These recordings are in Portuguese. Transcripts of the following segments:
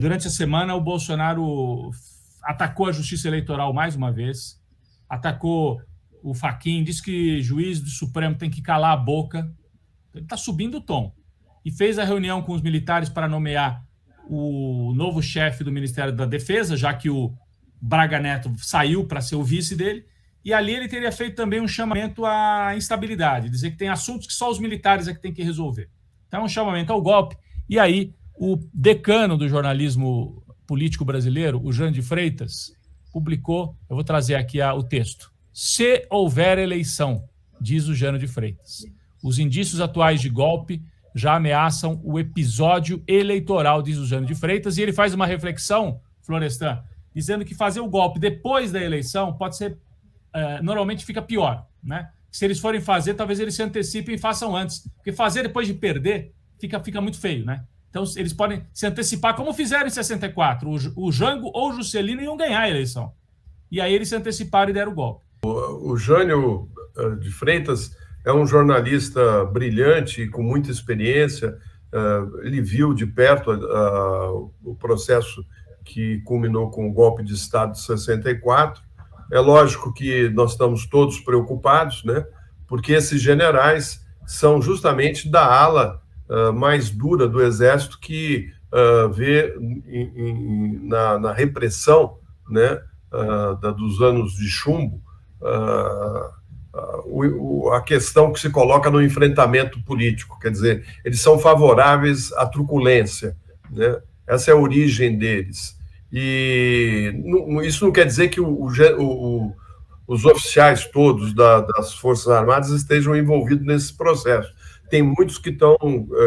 Durante a semana, o Bolsonaro atacou a Justiça Eleitoral mais uma vez, atacou o Fachin, disse que juiz do Supremo tem que calar a boca. Ele está subindo o tom. E fez a reunião com os militares para nomear o novo chefe do Ministério da Defesa, já que o Braga Neto saiu para ser o vice dele. E ali ele teria feito também um chamamento à instabilidade, dizer que tem assuntos que só os militares é que tem que resolver. Então, é um chamamento ao golpe. E aí, o decano do jornalismo político brasileiro, o Jânio de Freitas, publicou, eu vou trazer aqui o texto. Se houver eleição, diz o Jânio de Freitas, os indícios atuais de golpe já ameaçam o episódio eleitoral, diz o Jânio de Freitas, e ele faz uma reflexão, Florestan, dizendo que fazer o golpe depois da eleição pode ser, normalmente fica pior, né? Se eles forem fazer, talvez eles se antecipem e façam antes, porque fazer depois de perder fica muito feio, né? Então, eles podem se antecipar, como fizeram em 64. O Jango ou o Juscelino iam ganhar a eleição. E aí eles se anteciparam e deram o golpe. O Jânio de Freitas é um jornalista brilhante, com muita experiência. Ele viu de perto o processo que culminou com o golpe de Estado de 64. É lógico que nós estamos todos preocupados, né? Porque esses generais são justamente da ala mais dura do Exército, que vê na repressão, né, dos anos de chumbo a questão que se coloca no enfrentamento político. Quer dizer, eles são favoráveis à truculência, né? Essa é a origem deles. E isso não quer dizer que os oficiais todos das Forças Armadas estejam envolvidos nesse processo. Tem muitos que estão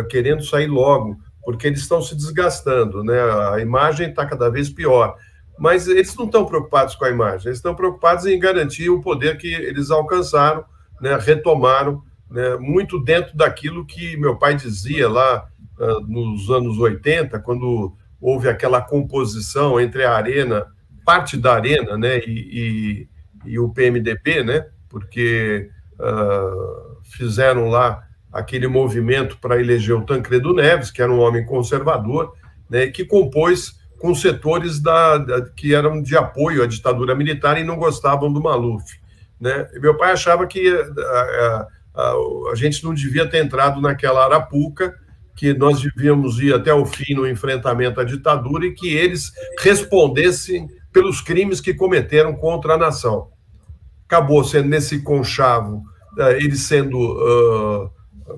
querendo sair logo, porque eles estão se desgastando, né? A imagem está cada vez pior. Mas eles não estão preocupados com a imagem, eles estão preocupados em garantir o poder que eles alcançaram, né? Retomaram, né? Muito dentro daquilo que meu pai dizia lá nos anos 80, quando houve aquela composição entre a Arena, parte da Arena, né? e o PMDB, né? Porque fizeram lá aquele movimento para eleger o Tancredo Neves, que era um homem conservador, né? Que compôs com setores que eram de apoio à ditadura militar e não gostavam do Maluf, né? E meu pai achava que a gente não devia ter entrado naquela arapuca, que nós devíamos ir até o fim no enfrentamento à ditadura e que eles respondessem pelos crimes que cometeram contra a nação. Acabou sendo nesse conchavo, eles sendo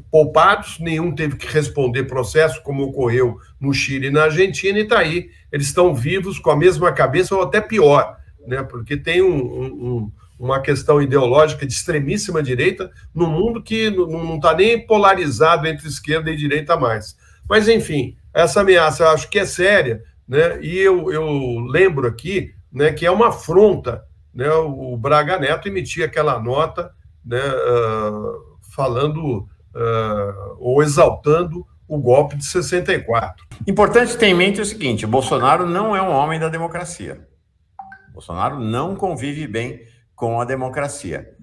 poupados, nenhum teve que responder processo, como ocorreu no Chile e na Argentina, e está aí, eles estão vivos com a mesma cabeça, ou até pior, né? Porque tem uma questão ideológica de extremíssima direita no mundo que não está nem polarizado entre esquerda e direita mais. Mas, enfim, essa ameaça eu acho que é séria, né? E eu lembro aqui, né, que é uma afronta, né, o Braga Neto emitir aquela nota, né, falando ou exaltando o golpe de 64. Importante ter em mente o seguinte: o Bolsonaro não é um homem da democracia. O Bolsonaro não convive bem com a democracia.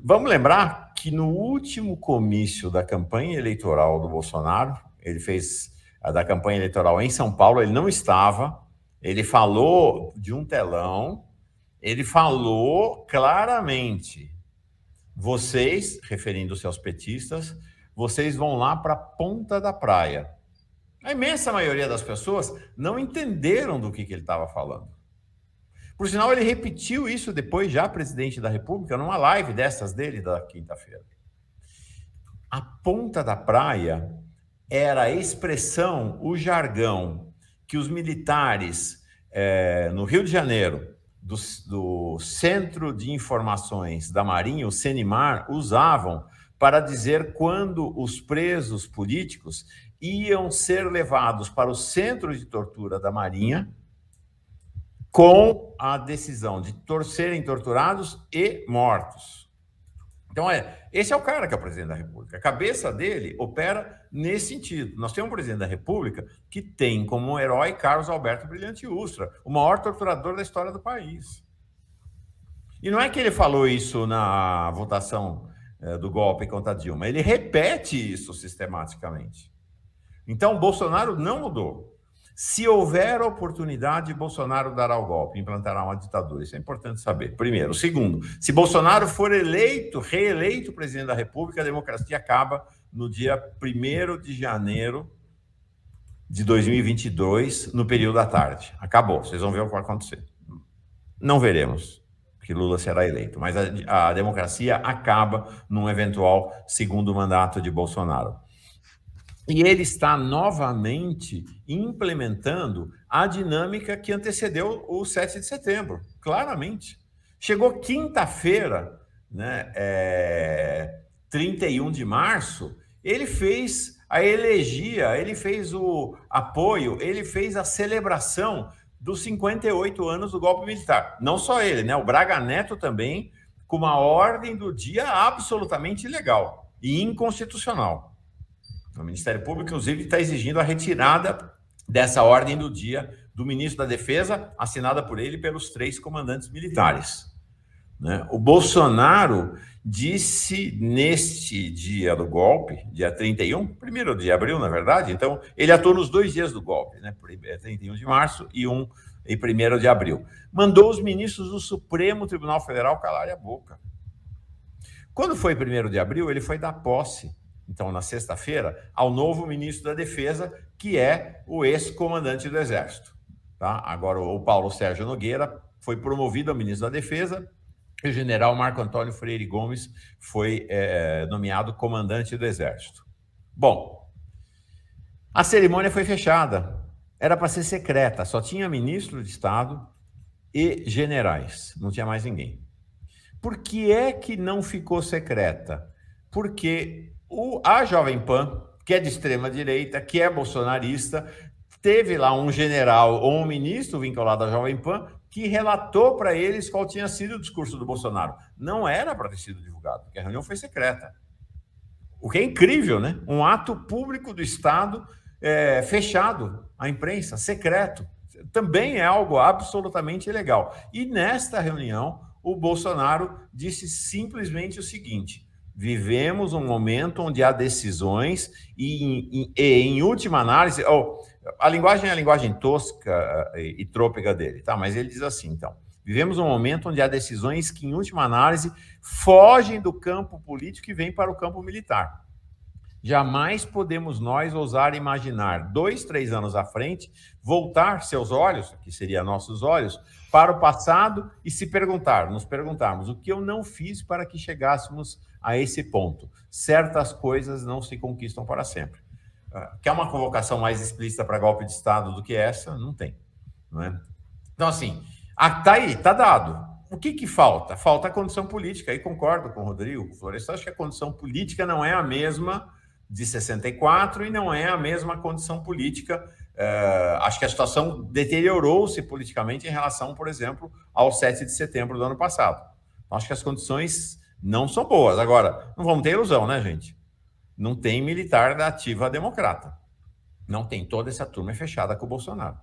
Vamos lembrar que no último comício da campanha eleitoral do Bolsonaro, ele fez a da campanha eleitoral em São Paulo, ele não estava, ele falou de um telão, ele falou claramente: vocês, referindo-se aos petistas, vocês vão lá para a ponta da praia. A imensa maioria das pessoas não entenderam do que ele estava falando. Por sinal, ele repetiu isso depois, já presidente da República, numa live dessas dele da quinta-feira. A ponta da praia era a expressão, o jargão que os militares no Rio de Janeiro, do Centro de Informações da Marinha, o CENIMAR, usavam para dizer quando os presos políticos iam ser levados para o centro de tortura da Marinha com a decisão de serem torturados e mortos. Então, esse é o cara que é o presidente da República. A cabeça dele opera nesse sentido. Nós temos um presidente da República que tem como herói Carlos Alberto Brilhante Ustra, o maior torturador da história do país. E não é que ele falou isso na votação do golpe contra Dilma, ele repete isso sistematicamente. Então, Bolsonaro não mudou. Se houver oportunidade, Bolsonaro dará o golpe, implantará uma ditadura. Isso é importante saber. Primeiro. Segundo, se Bolsonaro for reeleito presidente da República, a democracia acaba no dia 1º de janeiro de 2022, no período da tarde. Acabou. Vocês vão ver o que vai acontecer. Não veremos que Lula será eleito, mas a democracia acaba num eventual segundo mandato de Bolsonaro. E ele está novamente implementando a dinâmica que antecedeu o 7 de setembro, claramente. Chegou quinta-feira, né, 31 de março, ele fez a elegia, ele fez o apoio, ele fez a celebração dos 58 anos do golpe militar. Não só ele, né? O Braga Neto também, com uma ordem do dia absolutamente ilegal e inconstitucional. O Ministério Público, inclusive, está exigindo a retirada dessa ordem do dia do ministro da Defesa, assinada por ele e pelos 3 comandantes militares. Né? O Bolsonaro disse neste dia do golpe, dia 31, 1º de abril, na verdade, então ele atuou nos 2 dias do golpe, né? 31 de março e 1º de abril. Mandou os ministros do Supremo Tribunal Federal calarem a boca. Quando foi 1º de abril, ele foi dar posse, então, na sexta-feira, ao novo ministro da Defesa, que é o ex-comandante do Exército. Tá? Agora, o Paulo Sérgio Nogueira foi promovido a ministro da Defesa e o general Marco Antônio Freire Gomes foi nomeado comandante do Exército. Bom, a cerimônia foi fechada. Era para ser secreta, só tinha ministro de Estado e generais, não tinha mais ninguém. Por que é que não ficou secreta? Porque a Jovem Pan, que é de extrema-direita, que é bolsonarista, teve lá um general ou um ministro vinculado à Jovem Pan que relatou para eles qual tinha sido o discurso do Bolsonaro. Não era para ter sido divulgado, porque a reunião foi secreta. O que é incrível, né? Um ato público do Estado fechado à imprensa, secreto. Também é algo absolutamente ilegal. E nesta reunião, o Bolsonaro disse simplesmente o seguinte: vivemos um momento onde há decisões e em última análise... a linguagem é a linguagem tosca e trôpega dele, tá? Mas ele diz assim, então: vivemos um momento onde há decisões que, em última análise, fogem do campo político e vêm para o campo militar. Jamais podemos nós ousar imaginar, 2, 3 anos à frente, voltar seus olhos, que seriam nossos olhos, para o passado e nos perguntarmos o que eu não fiz para que chegássemos a esse ponto. Certas coisas não se conquistam para sempre. Quer uma convocação mais explícita para golpe de Estado do que essa? Não tem. Não é? Então, assim, tá aí, tá dado. O que falta? Falta a condição política. Aí concordo com o Rodrigo, com o Florestan, acho que a condição política não é a mesma de 64 e não é a mesma condição política. Acho que a situação deteriorou-se politicamente em relação, por exemplo, ao 7 de setembro do ano passado. Acho que as condições não são boas. Agora, não vamos ter ilusão, né, gente? Não tem militar da ativa democrata. Não tem, toda essa turma fechada com o Bolsonaro.